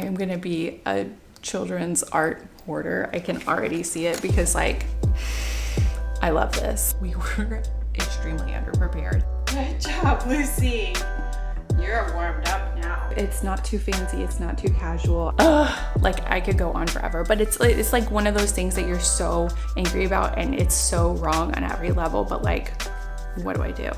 I am gonna be a children's art hoarder. I can already see it because like, I love this. We were extremely underprepared. Good job, Lucy. You're warmed up now. It's not too fancy, it's not too casual. Ugh, like I could go on forever, but it's like one of those things that you're so angry about and it's so wrong on every level, but like, what do I do?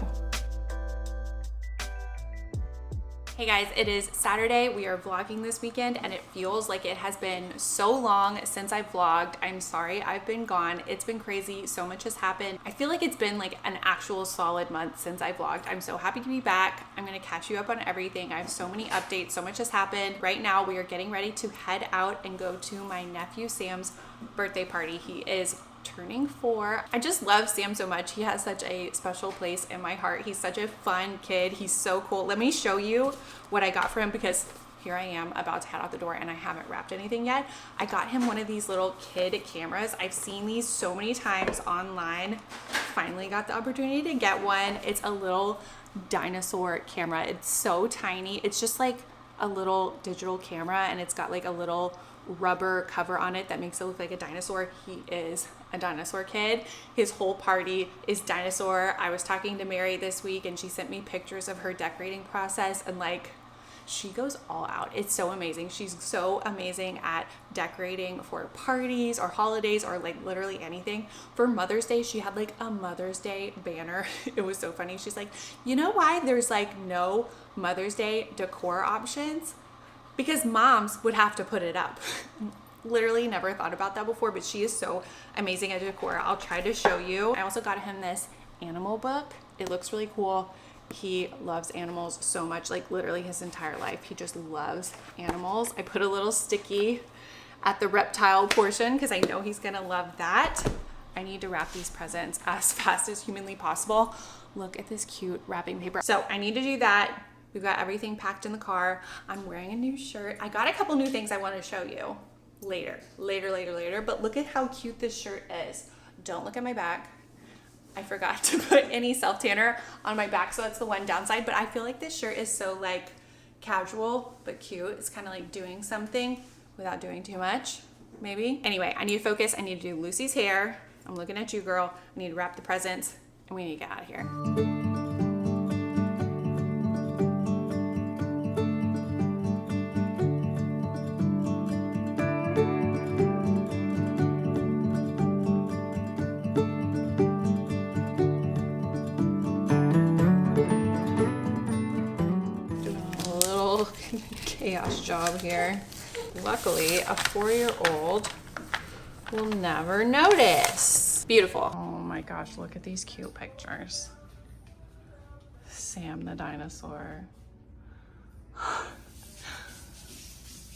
Hey guys, it is Saturday. We are vlogging this weekend and it feels like it has been so long since I've vlogged. I'm sorry I've been gone. It's been crazy. So much has happened. I feel like it's been like an actual solid month since I vlogged. I'm so happy to be back. I'm gonna catch you up on everything. I have so many updates. So much has happened. Right now we are getting ready to head out and go to my nephew Sam's birthday party. He is turning 4. I just love Sam so much. He has such a special place in my heart. He's such a fun kid. He's so cool. Let me show you what I got for him because here I am about to head out the door and I haven't wrapped anything yet. I got him one of these little kid cameras. I've seen these so many times online. Finally got the opportunity to get one. It's a little dinosaur camera. It's so tiny. It's just like a little digital camera and it's got like a little rubber cover on it that makes it look like a dinosaur. He is a dinosaur kid. His whole party is dinosaur. I was talking to Mary this week and she sent me pictures of her decorating process and like she goes all out. It's so amazing. She's so amazing at decorating for parties or holidays or like literally anything. For Mother's Day, she had like a Mother's Day banner. It was so funny. She's like, you know why there's like no Mother's Day decor options? Because moms would have to put it up. Literally never thought about that before, but she is so amazing at decor. I'll try to show you. I also got him this animal book. It looks really cool. He loves animals so much, like literally his entire life. He just loves animals. I put a little sticky at the reptile portion because I know he's gonna love that. I need to wrap these presents as fast as humanly possible. Look at this cute wrapping paper. So I need to do that. We've got everything packed in the car. I'm wearing a new shirt. I got a couple new things I want to show you later, but look at how cute this shirt is. Don't look at my back. I forgot to put any self-tanner on my back, so that's the one downside, but I feel like this shirt is so like casual, but cute. It's kind of like doing something without doing too much, maybe. Anyway, I need to focus. I need to do Lucy's hair. I'm looking at you, girl. I need to wrap the presents and we need to get out of here. Chaos job here. Luckily, a 4-year-old will never notice. Beautiful. Oh my gosh, look at these cute pictures. Sam the dinosaur.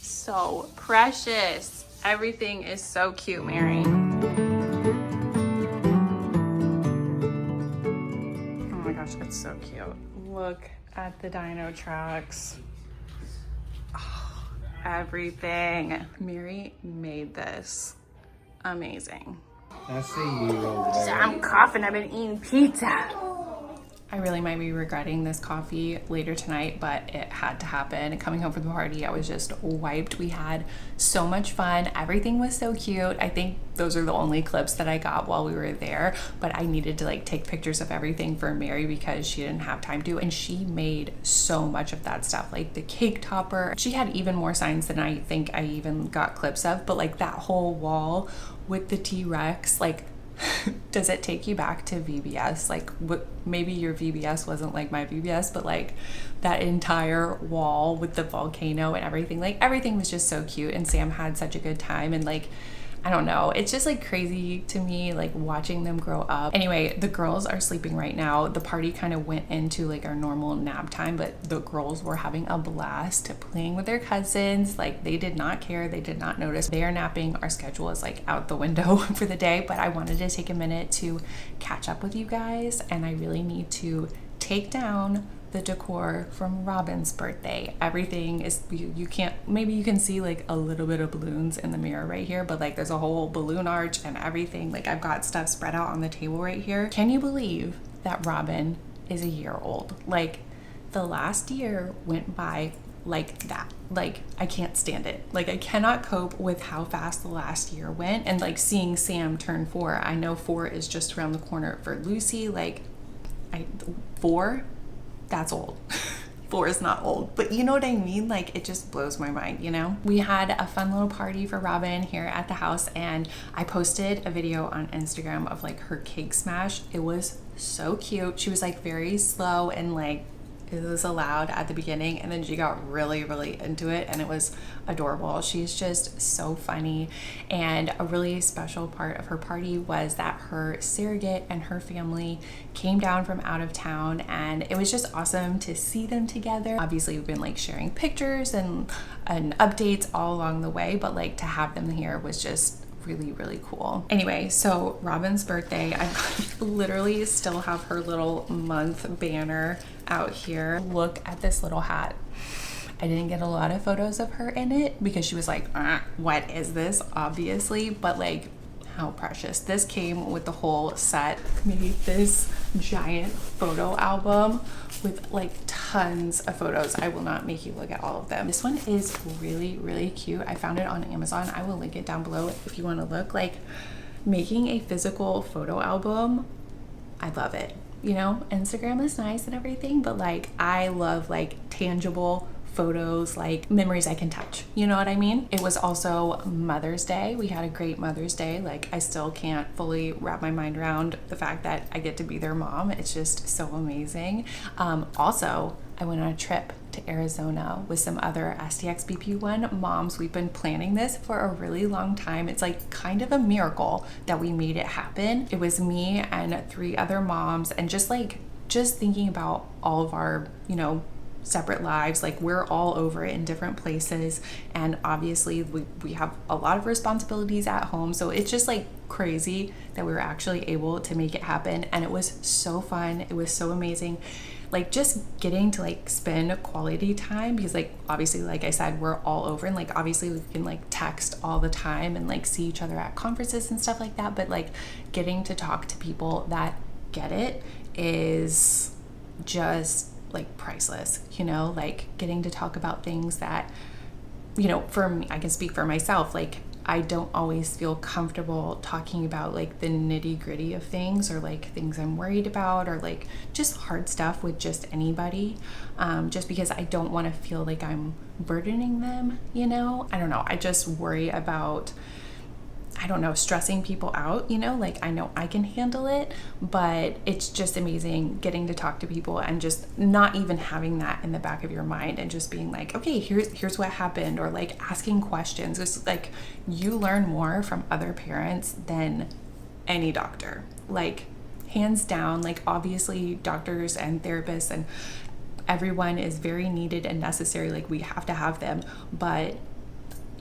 So precious. Everything is so cute, Mary. Oh my gosh, it's so cute. Look at the dino tracks. Everything. Mary made this. Amazing. I see you rolled it. So I'm coughing. I've been eating pizza. I really might be regretting this coffee later tonight, but it had to happen. Coming home from the party, I was just wiped. We had so much fun. Everything was so cute. I think those are the only clips that I got while we were there, but I needed to like take pictures of everything for Mary because she didn't have time to, and she made so much of that stuff, like the cake topper. She had even more signs than I think I even got clips of, but like that whole wall with the T-Rex, like does it take you back to VBS? Like what, maybe your VBS wasn't like my VBS, but like that entire wall with the volcano and everything, like everything was just so cute and Sam had such a good time. And like, I don't know, it's just like crazy to me, like watching them grow up. Anyway, the girls are sleeping right now. The party kind of went into like our normal nap time, but the girls were having a blast playing with their cousins. Like they did not care, they did not notice. They are napping. Our schedule is like out the window for the day, but I wanted to take a minute to catch up with you guys, and I really need to take down the decor from Robin's birthday. Everything is, you can't, maybe you can see like a little bit of balloons in the mirror right here, but like there's a whole balloon arch and everything. Like I've got stuff spread out on the table right here. Can you believe that Robin is a year old? Like the last year went by like that. like, I can't stand it. Like, I cannot cope with how fast the last year went. And like seeing Sam turn 4, I know 4 is just around the corner for Lucy. Like, 4, that's old. 4 is not old, but you know what I mean? Like, it just blows my mind, you know? We had a fun little party for Robin here at the house, and I posted a video on Instagram of like her cake smash. It was so cute. She was like very slow and like it was allowed at the beginning, and then she got really into it, and it was adorable. She's just so funny. And a really special part of her party was that her surrogate and her family came down from out of town, and it was just awesome to see them together. Obviously we've been like sharing pictures and updates all along the way, but like to have them here was just really cool. Anyway, so Robin's birthday, I literally still have her little month banner out here. Look at this little hat. I didn't get a lot of photos of her in it because she was like, what is this, obviously, but like, how precious. This came with the whole set. Made this giant photo album with like tons of photos. I will not make you look at all of them. This one is really cute. I found it on Amazon. I will link it down below if you want to look. Like, making a physical photo album, I love it. You know, Instagram is nice and everything, but like, I love like tangible photos, like memories I can touch, you know what I mean? It was also Mother's Day. We had a great Mother's Day. Like, I still can't fully wrap my mind around the fact that I get to be their mom. It's just so amazing. Also, I went on a trip to Arizona with some other STXBP1 moms. We've been planning this for a really long time. It's like kind of a miracle that we made it happen. It was me and 3 other moms, and just thinking about all of our, you know, separate lives. Like, we're all over it in different places, and obviously we have a lot of responsibilities at home, so it's just like crazy that we were actually able to make it happen. And it was so fun. It was so amazing, like just getting to like spend quality time, because like obviously, like I said, we're all over, and like obviously we can like text all the time and like see each other at conferences and stuff like that, but like getting to talk to people that get it is just like priceless, you know? Like, getting to talk about things that, you know, for me, I can speak for myself, like I don't always feel comfortable talking about like the nitty-gritty of things, or like things I'm worried about, or like just hard stuff with just anybody, just because I don't want to feel like I'm burdening them, you know? I don't know, I just worry about, I don't know, stressing people out, you know? Like, I know I can handle it, but it's just amazing getting to talk to people and just not even having that in the back of your mind, and just being like, okay, here's what happened, or like asking questions. It's like, you learn more from other parents than any doctor, like hands down. Like, obviously doctors and therapists and everyone is very needed and necessary. Like, we have to have them, but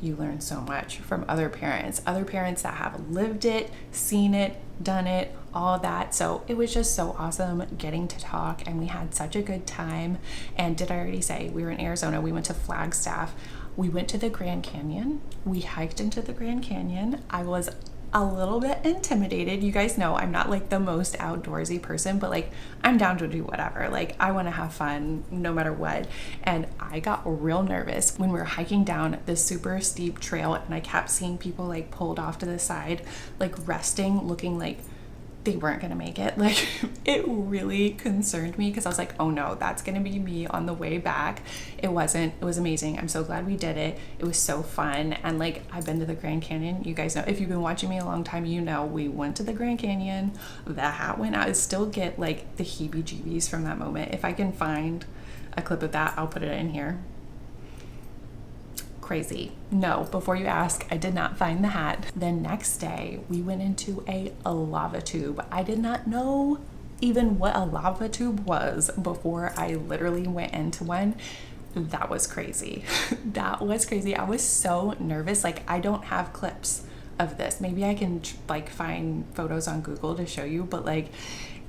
you learn so much from other parents that have lived it, seen it, done it, all that. So it was just so awesome getting to talk, and we had such a good time. And did I already say we were in Arizona? We went to Flagstaff. We went to the Grand Canyon. We hiked into the Grand Canyon. I was a little bit intimidated. You guys know I'm not like the most outdoorsy person, but like I'm down to do whatever. Like, I want to have fun no matter what. And I got real nervous when we were hiking down this super steep trail, and I kept seeing people like pulled off to the side, like resting, looking like they weren't gonna make it. Like, it really concerned me, because I was like, oh no, that's gonna be me on the way back. It wasn't. It was amazing. I'm so glad we did it. It was so fun. And like, I've been to the Grand Canyon. You guys know, if you've been watching me a long time, you know we went to the Grand Canyon. The hat went out. I still get like the heebie-jeebies from that moment. If I can find a clip of that, I'll put it in here. Crazy. No, before you ask, I did not find the hat. The next day we went into a lava tube. I did not know even what a lava tube was before I literally went into one. That was crazy. That was crazy. I was so nervous. Like, I don't have clips of this. Maybe I can like find photos on Google to show you, but like,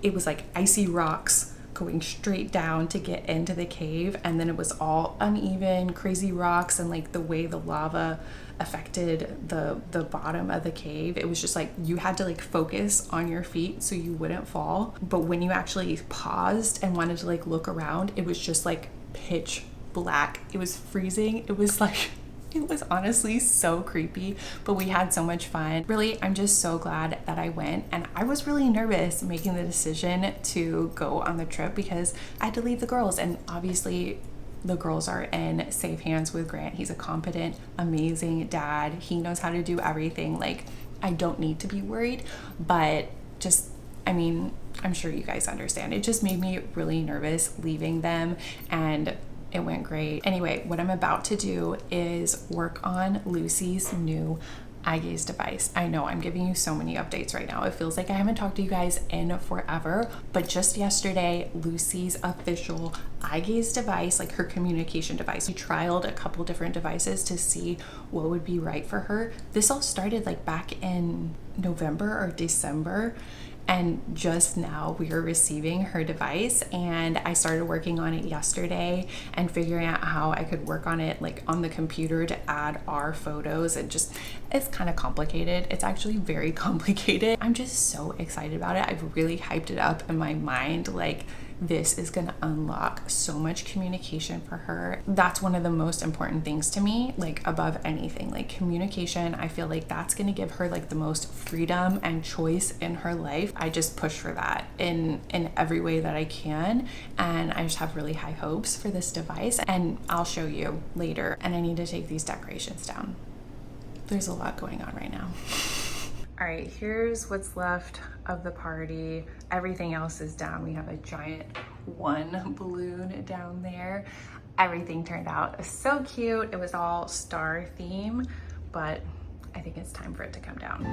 it was like icy rocks going straight down to get into the cave, and then it was all uneven, crazy rocks, and like the way the lava affected the bottom of the cave, it was just like you had to like focus on your feet so you wouldn't fall. But when you actually paused and wanted to like look around, it was just like pitch black. It was freezing. It was like, it was honestly so creepy, but we had so much fun. Really, I'm just so glad that I went, and I was really nervous making the decision to go on the trip because I had to leave the girls, and obviously the girls are in safe hands with Grant. He's a competent, amazing dad. He knows how to do everything. Like, I don't need to be worried, but just, I mean, I'm sure you guys understand. It just made me really nervous leaving them, and it went great. Anyway, what I'm about to do is work on Lucy's new eye gaze device. I know I'm giving you so many updates right now. It feels like I haven't talked to you guys in forever, but just yesterday, Lucy's official eye gaze device, like her communication device, we trialed a couple different devices to see what would be right for her. This all started like back in November or December, and just now we are receiving her device, and I started working on it yesterday and figuring out how I could work on it like on the computer to add our photos. And just, it's kind of complicated. It's actually very complicated. I'm just so excited about it. I've really hyped it up in my mind. Like, this is gonna unlock so much communication for her. That's one of the most important things to me, like above anything. Like, communication, I feel like that's gonna give her like the most freedom and choice in her life. I just push for that in every way that I can, and I just have really high hopes for this device, and I'll show you later. And I need to take these decorations down. There's a lot going on right now. All right, here's what's left of the party. Everything else is down. We have a giant one balloon down there. Everything turned out so cute. It was all star theme, but I think it's time for it to come down.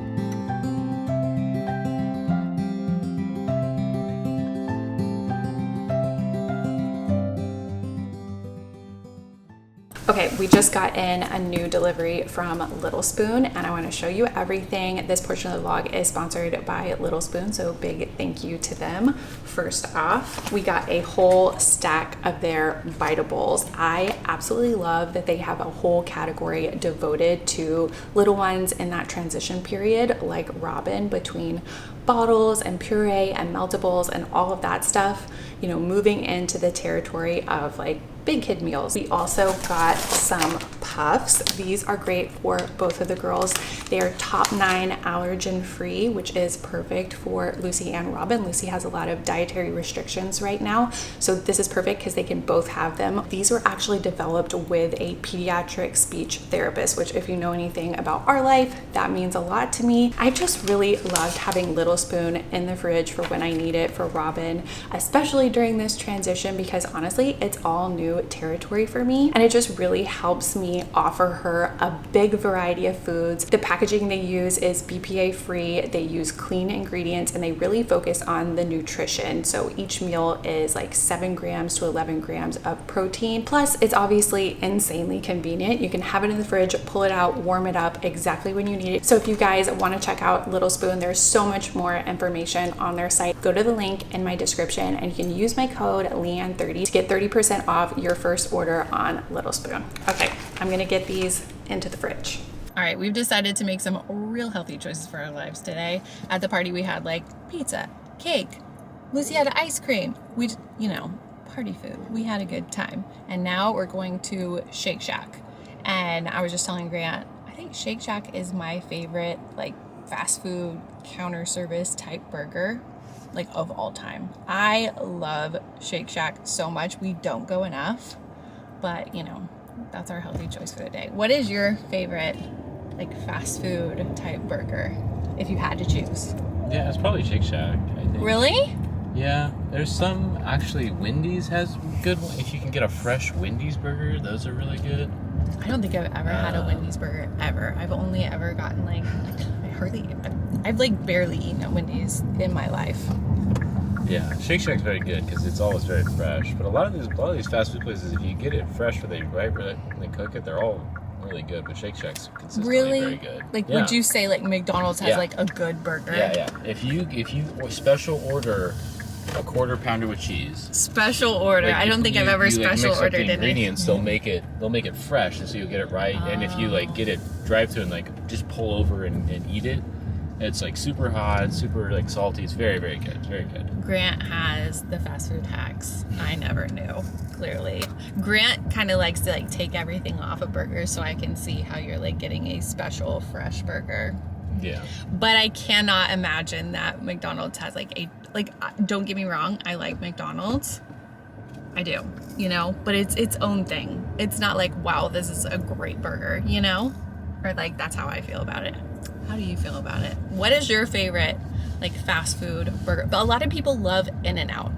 Okay, we just got in a new delivery from Little Spoon, and I want to show you everything. This portion of the vlog is sponsored by Little Spoon, so big thank you to them. First off, we got a whole stack of their Biteables. I absolutely love that they have a whole category devoted to little ones in that transition period, like Robin, between bottles and puree and meltables and all of that stuff, you know, moving into the territory of like big kid meals. We also got some puffs. These are great for both of the girls. They are top 9 allergen free, which is perfect for Lucy and Robin. Lucy has a lot of dietary restrictions right now, so this is perfect because they can both have them. These were actually developed with a pediatric speech therapist, which, if you know anything about our life, that means a lot to me. I just really loved having Little Spoon in the fridge for when I need it for Robin, especially during this transition, because honestly, it's all new territory for me, and it just really helps me offer her a big variety of foods. The packaging they use is BPA free. They use clean ingredients, and they really focus on the nutrition. So each meal is like 7 grams to 11 grams of protein. Plus, it's obviously insanely convenient. You can have it in the fridge, pull it out, warm it up exactly when you need it. So if you guys want to check out Little Spoon, there's so much more information on their site. Go to the link in my description, and you can use my code LeighAnn30 to get 30% off your first order on Little Spoon. Okay, I'm gonna get these into the fridge. All right, we've decided to make some real healthy choices for our lives today. At the party, we had like pizza, cake. Lucy had ice cream. You know, party food. We had a good time. And now we're going to Shake Shack. And I was just telling Grant, I think Shake Shack is my favorite like fast food counter service type burger, like of all time. I love Shake Shack so much. We don't go enough, but you know, that's our healthy choice for the day. What is your favorite like fast food type burger if you had to choose? Yeah, it's probably Shake Shack, I think. Really? Yeah, there's some, actually Wendy's has good one. If you can get a fresh Wendy's burger, those are really good. I don't think I've ever had a Wendy's burger ever. I've only ever gotten like, I've like barely eaten at Wendy's in my life. Yeah, Shake Shack's very good because it's always very fresh. But a lot of these fast food places, if you get it fresh where they cook it, they're all really good. But Shake Shack's consistently very good. Like, would you say like McDonald's has like a good burger? Yeah. If you special order a quarter pounder with cheese. Special order. Like, I don't think I've ever special ordered the it. Ingredients, they'll make it fresh, and so you'll get it right. And if you like get it drive through and like just pull over and eat it, It's like super hot, super like salty. It's very, very good. It's very good. Grant has the fast food hacks. I never knew, clearly. Grant kind of likes to like take everything off a burger so I can see how you're like getting a special fresh burger. Yeah. But I cannot imagine that McDonald's has don't get me wrong, I like McDonald's. I do, you know, but it's its own thing. It's not like, wow, this is a great burger, you know? Or like, that's how I feel about it. How do you feel about it? What is your favorite like fast food burger? But a lot of people love In-N-Out.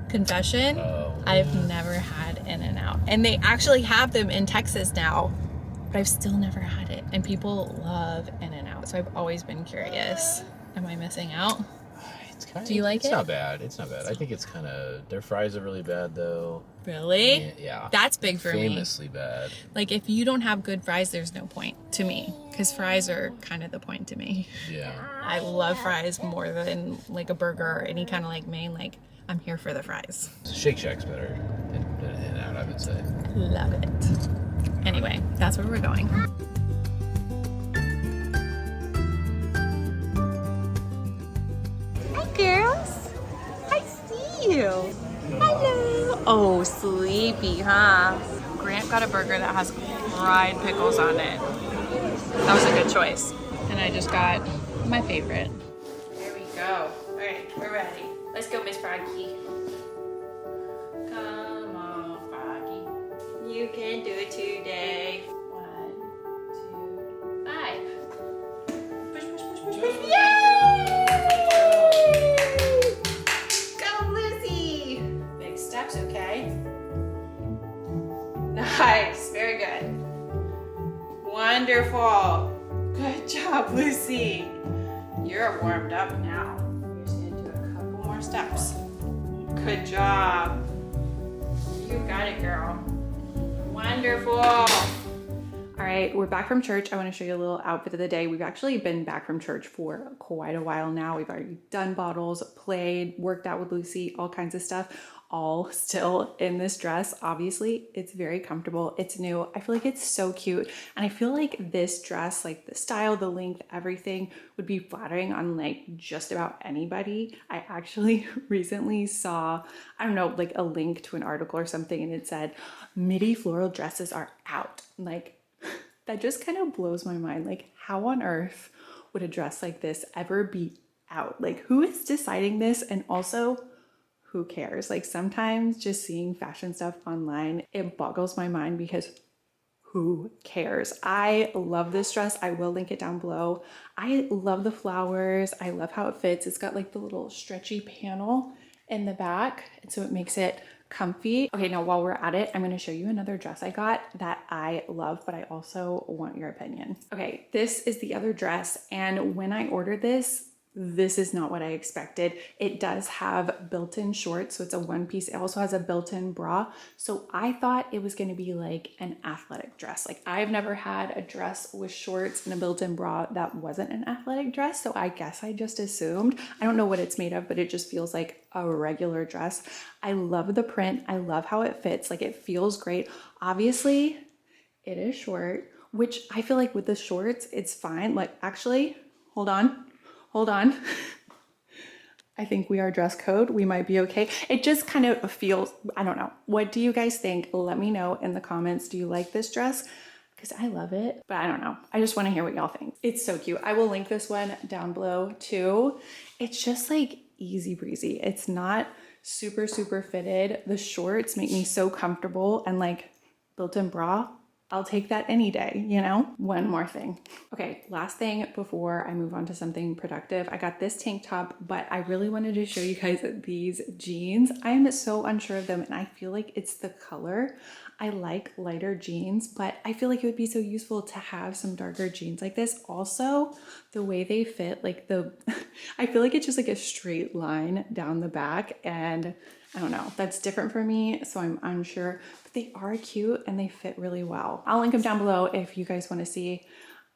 Confession, I've never had In-N-Out. And they actually have them in Texas now, but I've still never had it. And people love In-N-Out. So I've always been curious. Am I missing out? Do you like it? It's not bad. It's not bad. I think it's kind of, their fries are really bad though. Really? Yeah. That's big for me. Famously bad. Like if you don't have good fries, there's no point to me. Because fries are kind of the point to me. Yeah. I love fries more than like a burger or any kind of like main. Like I'm here for the fries. Shake Shack's better than In-N-Out, I would say. Love it. Anyway, that's where we're going. Hi, girls. I see you. Hello. Oh, sleepy, huh? Grant got a burger that has fried pickles on it. That was a good choice. And I just got my favorite. There we go. All right, we're ready. Let's go, Miss Froggy. Come on, Froggy. You can do it today. 1, 2, 5. Push, push, push, push, push. Yay! Go, Lucy. Big steps, okay? Nice, very good. Wonderful. Good job, Lucy. You're warmed up now. You're just gonna do a couple more steps. Good job. You got it, girl. Wonderful. All right, we're back from church. I want to show you a little outfit of the day. We've actually been back from church for quite a while now. We've already done bottles, played, worked out with Lucy, all kinds of stuff, all still in this dress. Obviously, it's very comfortable. It's new. I feel like it's so cute. And I feel like this dress, like the style, the length, everything would be flattering on like just about anybody. I actually recently saw, I don't know, like a link to an article or something, and it said, midi floral dresses are out. Like, that just kind of blows my mind. Like, how on earth would a dress like this ever be out? Like, who is deciding this? And also, who cares? Like, sometimes just seeing fashion stuff online, it boggles my mind because who cares? I love this dress. I will link it down below. I love the flowers. I love how it fits. It's got like the little stretchy panel in the back, and so it makes it comfy. Okay, now while we're at it, I'm going to show you another dress I got that I love, but I also want your opinion. Okay, this is the other dress, and when I ordered this is not what I expected. It does have built-in shorts, so it's a one piece. It also has a built-in bra. So I thought it was gonna be like an athletic dress. Like, I've never had a dress with shorts and a built-in bra that wasn't an athletic dress, so I guess I just assumed. I don't know what it's made of, but it just feels like a regular dress. I love the print. I love how it fits. Like, it feels great. Obviously, it is short, which I feel like with the shorts, it's fine. Like, actually, hold on. I think we are dress code. We might be okay. It just kind of feels, I don't know. What do you guys think? Let me know in the comments. Do you like this dress? Because I love it, but I don't know. I just want to hear what y'all think. It's so cute. I will link this one down below too. It's just like easy breezy. It's not super, super fitted. The shorts make me so comfortable, and like built-in bra, I'll take that any day, you know? One more thing. Okay, last thing before I move on to something productive. I got this tank top, but I really wanted to show you guys these jeans. I am so unsure of them, and I feel like it's the color. I like lighter jeans, but I feel like it would be so useful to have some darker jeans like this. Also, the way they fit, like I feel like it's just like a straight line down the back, and I don't know, that's different for me, so I'm unsure, but they are cute and they fit really well. I'll link them down below if you guys want to see.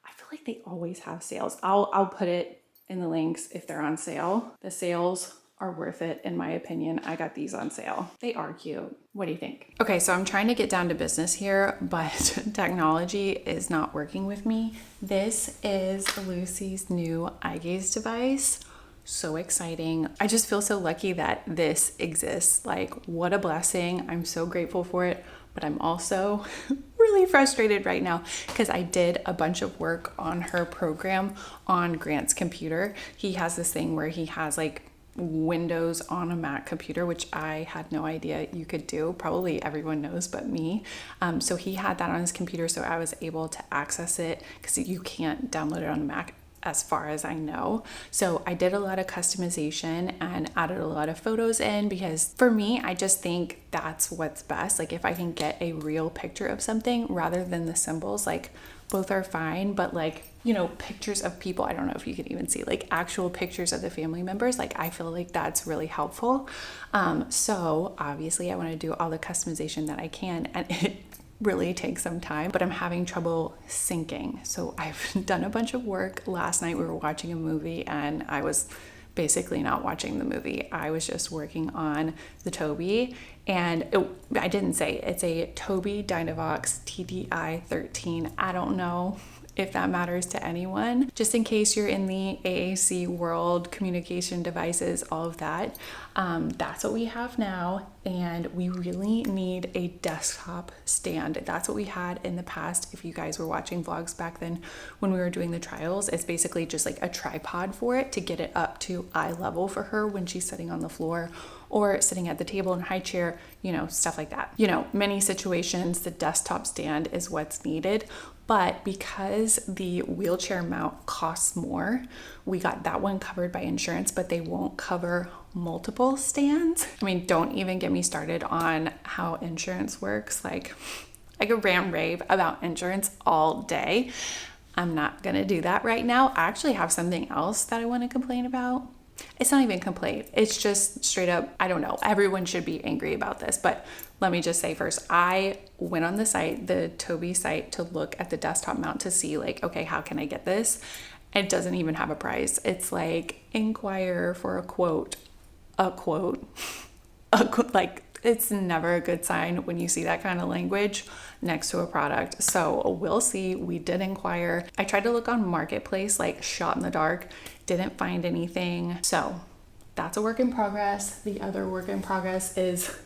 I feel like they always have sales. I'll put it in the links if they're on sale. The sales are worth it in my opinion. I got these on sale. They are cute. What do you think? Okay, so I'm trying to get down to business here, but technology is not working with me. This is Lucy's new eye gaze device. So exciting. I just feel so lucky that this exists. Like, what a blessing. I'm so grateful for it, but I'm also really frustrated right now because I did a bunch of work on her program on Grant's computer. He has this thing where he has like Windows on a Mac computer, which I had no idea you could do. Probably everyone knows but me. So he had that on his computer, so I was able to access it because you can't download it on Mac as far as I know. So I did a lot of customization and added a lot of photos in because for me, I just think that's what's best. Like if I can get a real picture of something rather than the symbols, like both are fine, but like, you know, pictures of people, I don't know if you can even see like actual pictures of the family members. Like I feel like that's really helpful. So obviously I want to do all the customization that I can, and it really takes some time, but I'm having trouble syncing. So I've done a bunch of work. Last night we were watching a movie and I was basically not watching the movie. I was just working on the Tobii, and I didn't say it's a Tobii Dynavox TDI 13. I don't know if that matters to anyone. Just in case you're in the AAC world, communication devices, all of that. That's what we have now, and we really need a desktop stand. That's what we had in the past. If you guys were watching vlogs back then when we were doing the trials, it's basically just like a tripod for it to get it up to eye level for her when she's sitting on the floor or sitting at the table in high chair, you know, stuff like that. You know, many situations, the desktop stand is what's needed. But because the wheelchair mount costs more, we got that one covered by insurance, but they won't cover multiple stands. I mean, don't even get me started on how insurance works. Like, I could rant rave about insurance all day. I'm not gonna do that right now. I actually have something else that I want to complain about. It's not even complaint. It's just straight up, I don't know. Everyone should be angry about this, but let me just say first, I went on the site, the Tobii site, to look at the desktop mount to see like, okay, how can I get this? It doesn't even have a price. It's like, inquire for a quote, like, it's never a good sign when you see that kind of language next to a product. So we'll see. We did inquire. I tried to look on Marketplace, like shot in the dark, didn't find anything. So that's a work in progress. The other work in progress is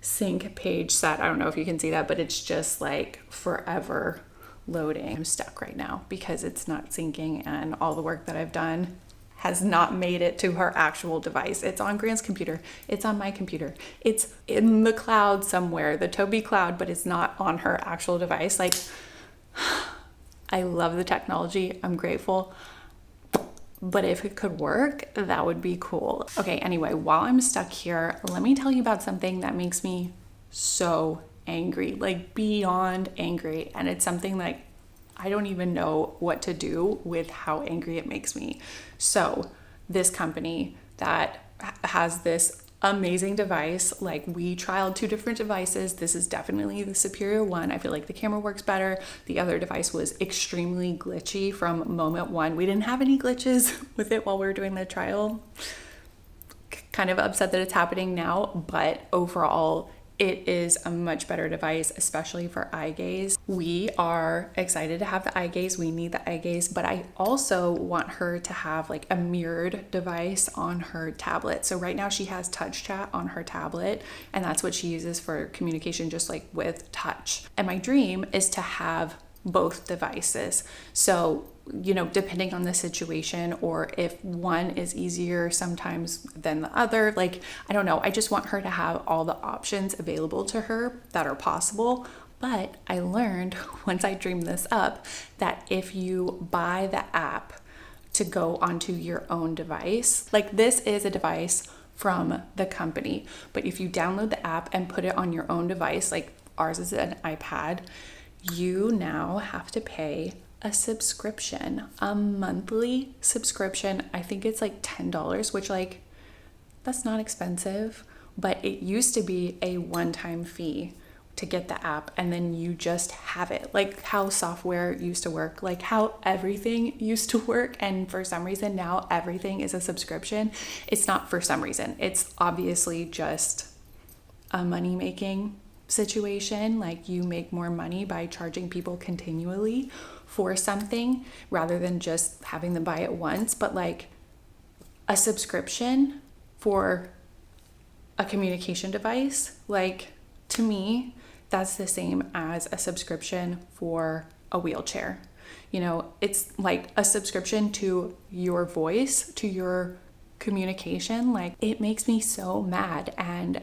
sync page set. I don't know if you can see that, but it's just like forever loading. I'm stuck right now because it's not syncing, and all the work that I've done has not made it to her actual device. It's on Grant's computer. It's on my computer. It's in the cloud somewhere, the Tobii cloud, but it's not on her actual device. Like, I love the technology. I'm grateful. But if it could work, that would be cool. Okay, anyway, while I'm stuck here, let me tell you about something that makes me so angry, like beyond angry. And it's something like I don't even know what to do with how angry it makes me. So this company that has this amazing device, like we trialed 2 different devices. This is definitely the superior one. I feel like the camera works better. The other device was extremely glitchy from moment one. We didn't have any glitches with it while we were doing the trial. Kind of upset that it's happening now, but overall, it is a much better device, especially for eye gaze. We are excited to have the eye gaze. We need the eye gaze, but I also want her to have like a mirrored device on her tablet. So right now she has touch chat on her tablet, and that's what she uses for communication, just like with touch. And my dream is to have both devices. So, you know, depending on the situation, or if one is easier sometimes than the other, like, I don't know. I just want her to have all the options available to her that are possible. But I learned once I dreamed this up that if you buy the app to go onto your own device, like this is a device from the company, but if you download the app and put it on your own device, like ours is an iPad, you now have to pay a subscription, a monthly subscription. I think it's like $10, which like, that's not expensive, but it used to be a one-time fee to get the app and then you just have it, like how software used to work, like how everything used to work, and for some reason now everything is a subscription. It's not for some reason, it's obviously just a money making situation. Like you make more money by charging people continually for something rather than just having them buy it once. But like a subscription for a communication device, like to me that's the same as a subscription for a wheelchair. You know, it's like a subscription to your voice, to your communication. Like it makes me so mad, and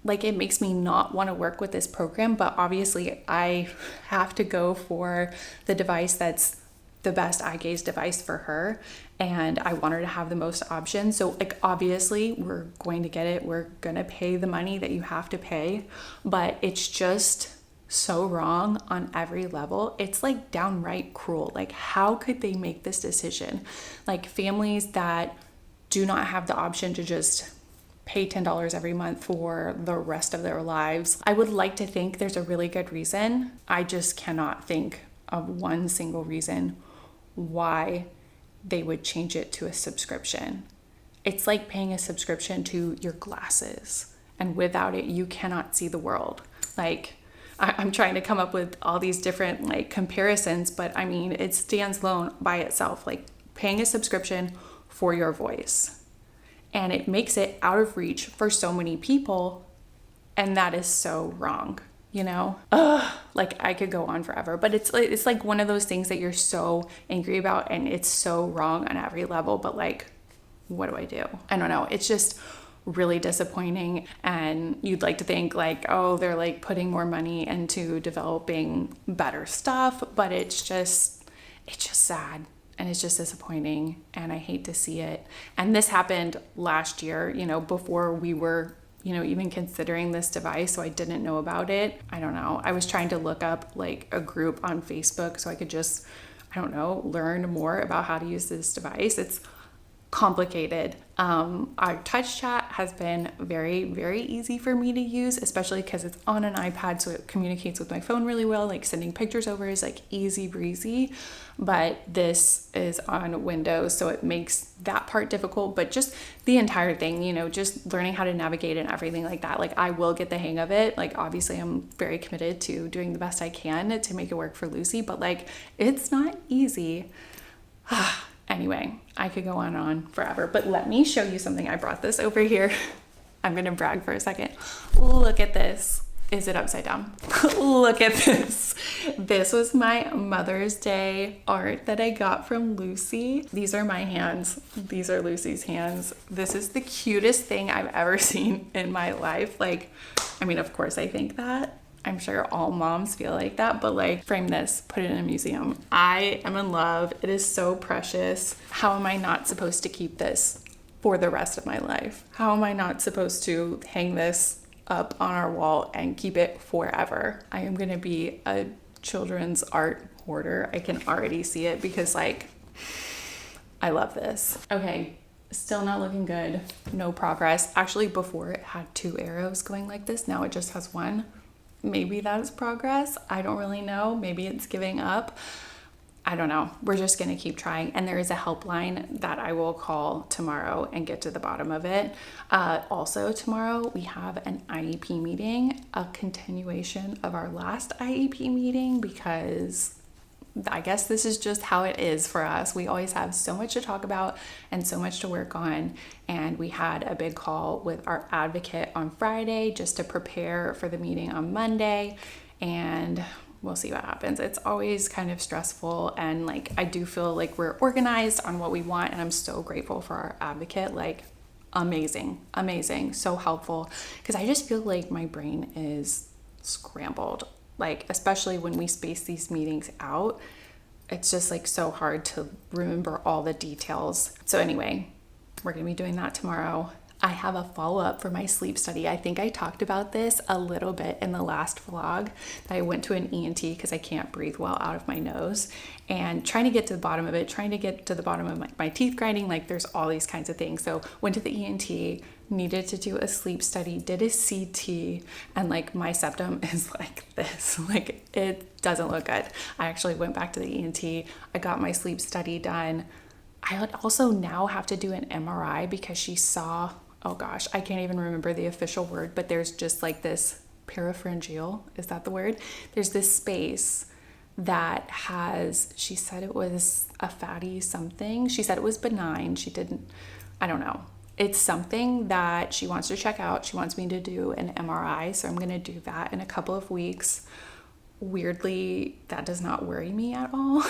like it makes me not want to work with this program. But obviously I have to go for the device that's the best eye gaze device for her, and I want her to have the most options. So like obviously we're going to get it, we're gonna pay the money that you have to pay, but it's just so wrong on every level. It's like downright cruel. Like how could they make this decision? Like families that do not have the option to just pay $10 every month for the rest of their lives. I would like to think there's a really good reason. I just cannot think of one single reason why they would change it to a subscription. It's like paying a subscription to your glasses, and without it you cannot see the world. Like I'm trying to come up with all these different like comparisons, but I mean it stands alone by itself. Like paying a subscription for your voice, and it makes it out of reach for so many people, and that is so wrong. You know, like I could go on forever, but it's like one of those things that you're so angry about and it's so wrong on every level. But like, what do? I don't know. It's just really disappointing. And you'd like to think like, oh, they're like putting more money into developing better stuff, but it's just sad. And it's just disappointing, and I hate to see it. And this happened last year, you know, before we were, you know, even considering this device, so I didn't know about it. I don't know. I was trying to look up like a group on Facebook so I could just, I don't know, learn more about how to use this device. It's complicated. Our touch chat has been very, very easy for me to use, especially because it's on an iPad, so it communicates with my phone really well. Like sending pictures over is like easy breezy, but this is on Windows, so it makes that part difficult. But just the entire thing, you know, just learning how to navigate and everything like that, like I will get the hang of it. Like obviously I'm very committed to doing the best I can to make it work for Lucy, but like it's not easy. Anyway, I could go on and on forever, but let me show you something. I brought this over here. I'm gonna brag for a second. Look at this. Is it upside down? Look at this. This was my Mother's Day art that I got from Lucy. These are my hands. These are Lucy's hands. This is the cutest thing I've ever seen in my life. Like, I mean, of course I think that. I'm sure all moms feel like that, but like frame this, put it in a museum. I am in love. It is so precious. How am I not supposed to keep this for the rest of my life? How am I not supposed to hang this up on our wall and keep it forever? I am gonna be a children's art hoarder. I can already see it because like, I love this. Okay, still not looking good. No progress. Actually, before it had 2 arrows going like this. Now it just has 1. Maybe that's progress. I don't really know. Maybe it's giving up. I don't know. We're just going to keep trying. And there is a helpline that I will call tomorrow and get to the bottom of it. Also tomorrow we have an IEP meeting, a continuation of our last IEP meeting, because I guess this is just how it is for us. We always have so much to talk about and so much to work on. And we had a big call with our advocate on Friday just to prepare for the meeting on Monday. And we'll see what happens. It's always kind of stressful. And like, I do feel like we're organized on what we want. And I'm so grateful for our advocate. Like, amazing, so helpful. Because I just feel like my brain is scrambled. Like, especially when we space these meetings out, it's just like so hard to remember all the details. So anyway, we're gonna be doing that tomorrow. I have a follow-up for my sleep study. I think I talked about this a little bit in the last vlog, that I went to an ENT because I can't breathe well out of my nose, and trying to get to the bottom of it, trying to get to the bottom of my teeth grinding. Like there's all these kinds of things. So went to the ENT. needed to do a sleep study, did a CT, and like my septum is like this. Like it doesn't look good. I actually went back to the ENT. I got my sleep study done. I would also now have to do an MRI because she saw, oh gosh, I can't even remember the official word, but there's just like this parapharyngeal, is that the word? There's this space that has, she said it was a fatty something. She said it was benign. She didn't, I don't know. It's something that she wants to check out. She wants me to do an MRI. So I'm going to do that in a couple of weeks. Weirdly, that does not worry me at all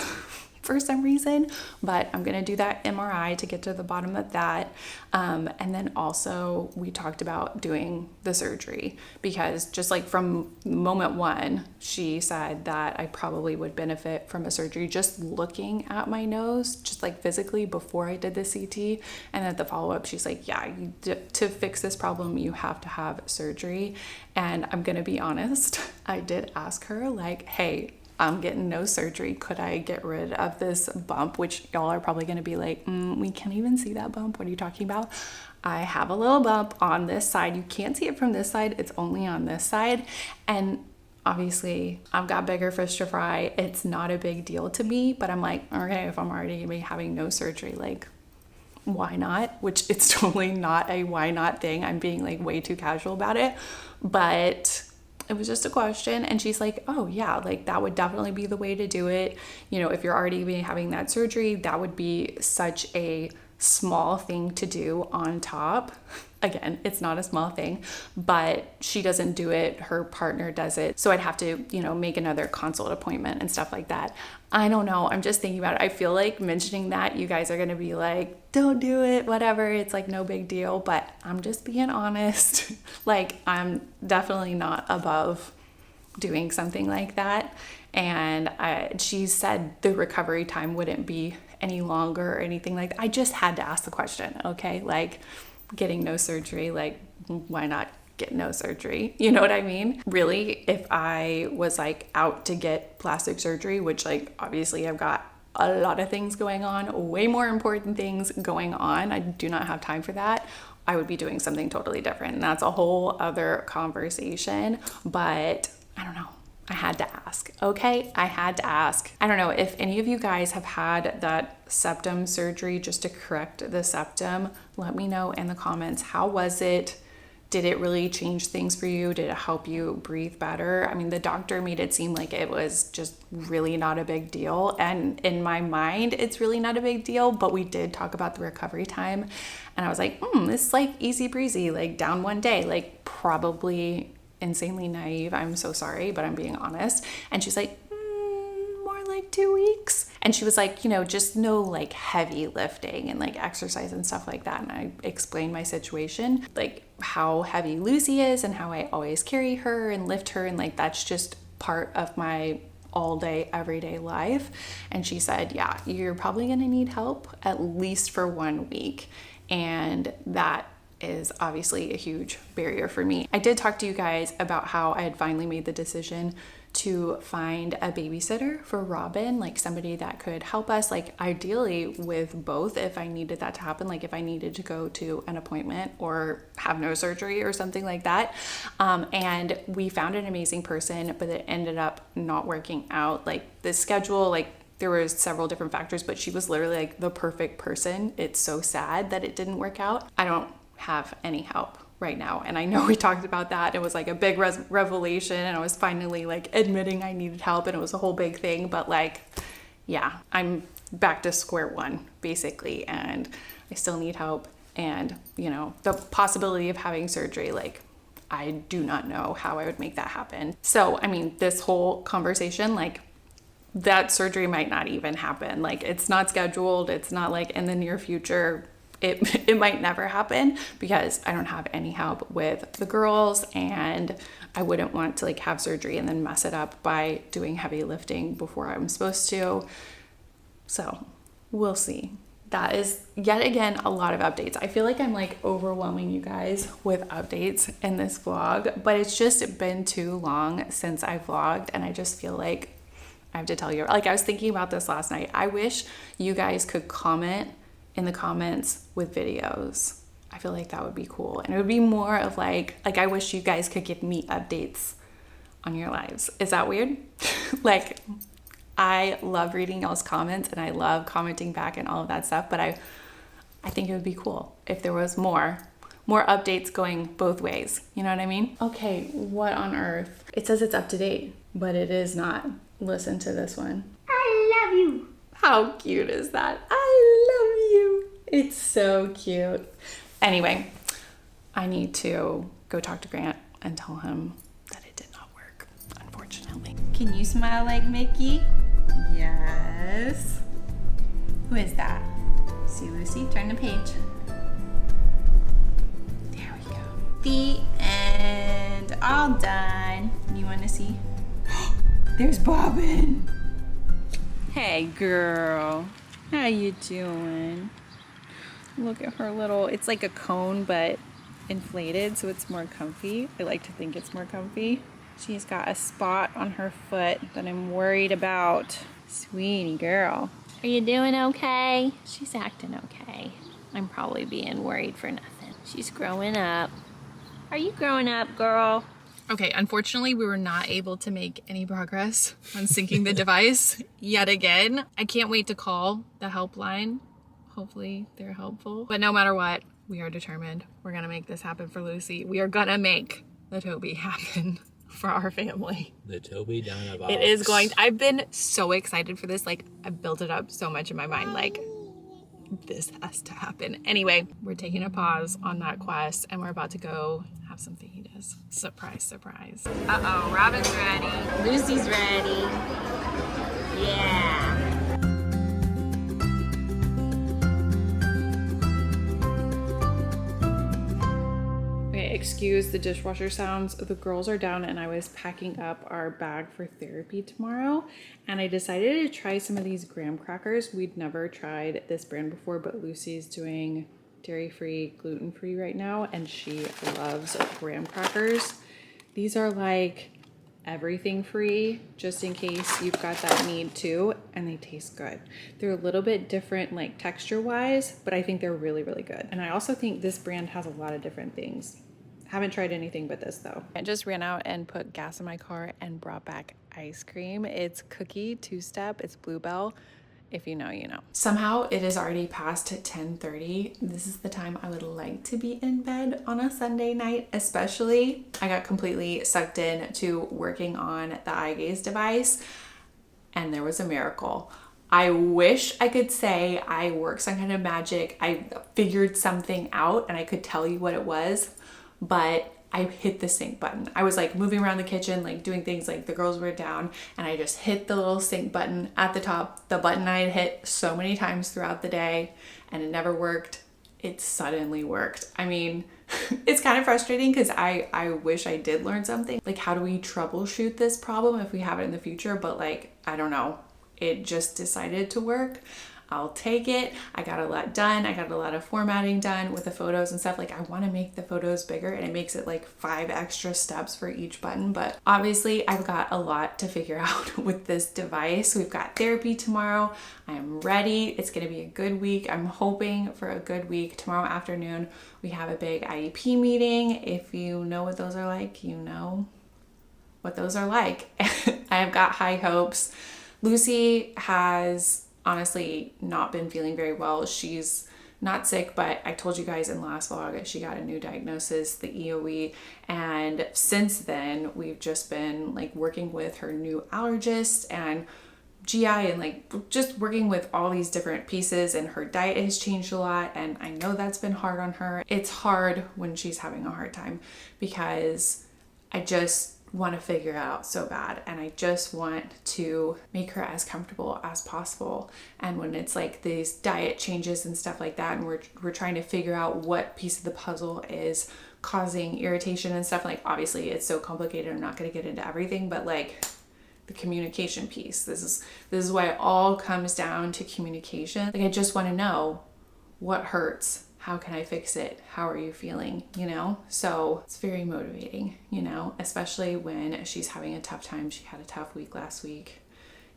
for some reason, but I'm going to do that MRI to get to the bottom of that. And then also we talked about doing the surgery because just like from moment one, she said that I probably would benefit from a surgery just looking at my nose, just like physically before I did the CT. And at the follow-up, she's like, yeah, to fix this problem, you have to have surgery. And I'm going to be honest, I did ask her like, hey, I'm getting no surgery. Could I get rid of this bump? Which y'all are probably going to be like, we can't even see that bump. What are you talking about? I have a little bump on this side. You can't see it from this side. It's only on this side. And obviously I've got bigger fish to fry. It's not a big deal to me, but I'm like, okay, if I'm already going to be having no surgery, like, why not? Which it's totally not a why not thing. I'm being like way too casual about it, but it was just a question. And she's like, oh yeah, like that would definitely be the way to do it. You know, if you're already having that surgery, that would be such a small thing to do on top. Again, it's not a small thing, but she doesn't do it. Her partner does it. So I'd have to, you know, make another consult appointment and stuff like that. I don't know. I'm just thinking about it. I feel like mentioning that you guys are going to be like, don't do it, whatever. It's like no big deal, but I'm just being honest. Like I'm definitely not above doing something like that. And she said the recovery time wouldn't be any longer or anything like that. I just had to ask the question. Okay. Like, getting no surgery, like why not get no surgery? You know what I mean? Really, if I was like out to get plastic surgery, which like obviously I've got a lot of things going on, way more important things going on, I do not have time for that, I would be doing something totally different. And that's a whole other conversation, but I don't know. I had to ask, okay? I had to ask. I don't know if any of you guys have had that septum surgery just to correct the septum. Let me know in the comments. How was it? Did it really change things for you? Did it help you breathe better? I mean, the doctor made it seem like it was just really not a big deal. And in my mind, it's really not a big deal, but we did talk about the recovery time. And I was like, this is like easy breezy, like down one day, like probably insanely naive. I'm so sorry, but I'm being honest. And she's like, more like 2 weeks. And she was like, you know, just no like heavy lifting and like exercise and stuff like that. And I explained my situation, like how heavy Lucy is and how I always carry her and lift her. And like, that's just part of my all day, everyday life. And she said, yeah, you're probably going to need help at least for 1 week. And that is obviously a huge barrier for me. I did talk to you guys about how I had finally made the decision to find a babysitter for Robin, like somebody that could help us, like ideally with both if I needed that to happen, like if I needed to go to an appointment or have no surgery or something like that. And we found an amazing person, but it ended up not working out. Like the schedule, like there were several different factors, but she was literally like the perfect person. It's so sad that it didn't work out. I don't have any help right now. And I know we talked about that. It was like a big revelation and I was finally like admitting I needed help and it was a whole big thing. But like, yeah, I'm back to square one basically. And I still need help. And you know, the possibility of having surgery, like I do not know how I would make that happen. So, I mean, this whole conversation, like that surgery might not even happen. Like it's not scheduled. It's not like in the near future. It might never happen because I don't have any help with the girls and I wouldn't want to like have surgery and then mess it up by doing heavy lifting before I'm supposed to. So we'll see. That is yet again a lot of updates. I feel like I'm like overwhelming you guys with updates in this vlog, but it's just been too long since I vlogged and I just feel like I have to tell you, like I was thinking about this last night. I wish you guys could comment in the comments with videos. I feel like that would be cool. And it would be more of like I wish you guys could give me updates on your lives. Is that weird? Like, I love reading y'all's comments and I love commenting back and all of that stuff, but I think it would be cool if there was more updates going both ways. You know what I mean? Okay, what on earth? It says it's up to date, but it is not. Listen to this one. I love you. How cute is that? I love you. It's so cute. Anyway, I need to go talk to Grant and tell him that it did not work, unfortunately. Can you smile like Mickey? Yes. Who is that? See, Lucy, turn the page. There we go. The end. All done. You want to see? There's Bobbin. Hey, girl. How you doing? Look at her little, it's like a cone, but inflated, so it's more comfy. I like to think it's more comfy. She's got a spot on her foot that I'm worried about. Sweetie girl. Are you doing okay? She's acting okay. I'm probably being worried for nothing. She's growing up. Are you growing up, girl? Okay, unfortunately, we were not able to make any progress on syncing the device yet again. I can't wait to call the helpline. Hopefully they're helpful. But no matter what, we are determined. We're gonna make this happen for Lucy. We are gonna make the Toby happen for our family. The Toby down a box. It is going to, I've been so excited for this. Like, I've built it up so much in my mind. Like, this has to happen. Anyway, we're taking a pause on that quest and we're about to go have some fajitas. Surprise, surprise. Uh-oh, Robin's ready. Lucy's ready. Yeah. Okay, excuse the dishwasher sounds. The girls are down and I was packing up our bag for therapy tomorrow. And I decided to try some of these graham crackers. We'd never tried this brand before, but Lucy's doing dairy-free, gluten-free right now, and she loves graham crackers. These are like everything free, just in case you've got that need too, and they taste good. They're a little bit different like texture-wise, but I think they're really, really good. And I also think this brand has a lot of different things. Haven't tried anything but this though. I just ran out and put gas in my car and brought back ice cream. It's cookie two-step, it's Bluebell. If you know, you know. Somehow it is already past 10:30. This is the time I would like to be in bed on a Sunday night, especially. I got completely sucked in to working on the eye gaze device and there was a miracle. I wish I could say I worked some kind of magic. I figured something out and I could tell you what it was, but I hit the sync button. I was like moving around the kitchen, like doing things, like the girls were down, and I just hit the little sync button at the top, the button I had hit so many times throughout the day, and it never worked. It suddenly worked. I mean, it's kind of frustrating because I wish I did learn something. Like, how do we troubleshoot this problem if we have it in the future? But like, I don't know. It just decided to work. I'll take it. I got a lot done. I got a lot of formatting done with the photos and stuff. Like, I want to make the photos bigger and it makes it like 5 extra steps for each button. But obviously I've got a lot to figure out with this device. We've got therapy tomorrow. I am ready. It's going to be a good week. I'm hoping for a good week. Tomorrow afternoon, we have a big IEP meeting. If you know what those are like, you know what those are like. I've got high hopes. Lucy has honestly not been feeling very well. She's not sick, but I told you guys in last vlog she got a new diagnosis, the EOE, and since then we've just been like working with her new allergist and GI and like just working with all these different pieces, and her diet has changed a lot, and I know that's been hard on her. It's hard when she's having a hard time because I just want to figure it out so bad, and I just want to make her as comfortable as possible. And when it's like these diet changes and stuff like that, and we're trying to figure out what piece of the puzzle is causing irritation and stuff, like obviously it's so complicated, I'm not going to get into everything, but like the communication piece, this is why it all comes down to communication. Like, I just want to know what hurts. How can I fix it? How are you feeling? You know? So it's very motivating, you know, especially when she's having a tough time. She had a tough week last week.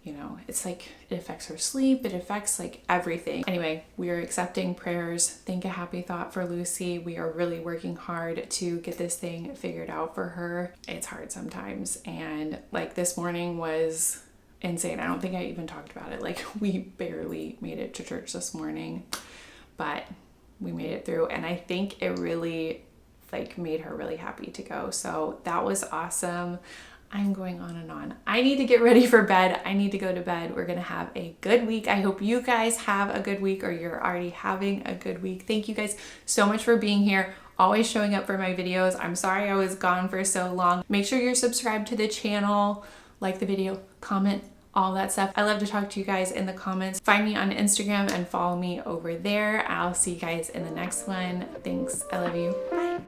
you know, it's like it affects her sleep, it affects like everything. Anyway, we are accepting prayers. Think a happy thought for Lucy. We are really working hard to get this thing figured out for her. It's hard sometimes, and like this morning was insane. I don't think I even talked about it. Like we barely made it to church this morning, but we made it through, and I think it really like made her really happy to go. So that was awesome. I'm going on and on. I need to get ready for bed. I need to go to bed. We're going to have a good week. I hope you guys have a good week, or you're already having a good week. Thank you guys so much for being here, always showing up for my videos. I'm sorry I was gone for so long. Make sure you're subscribed to the channel, like the video, comment, all that stuff. I love to talk to you guys in the comments. Find me on Instagram and follow me over there. I'll see you guys in the next one. Thanks. I love you. Bye.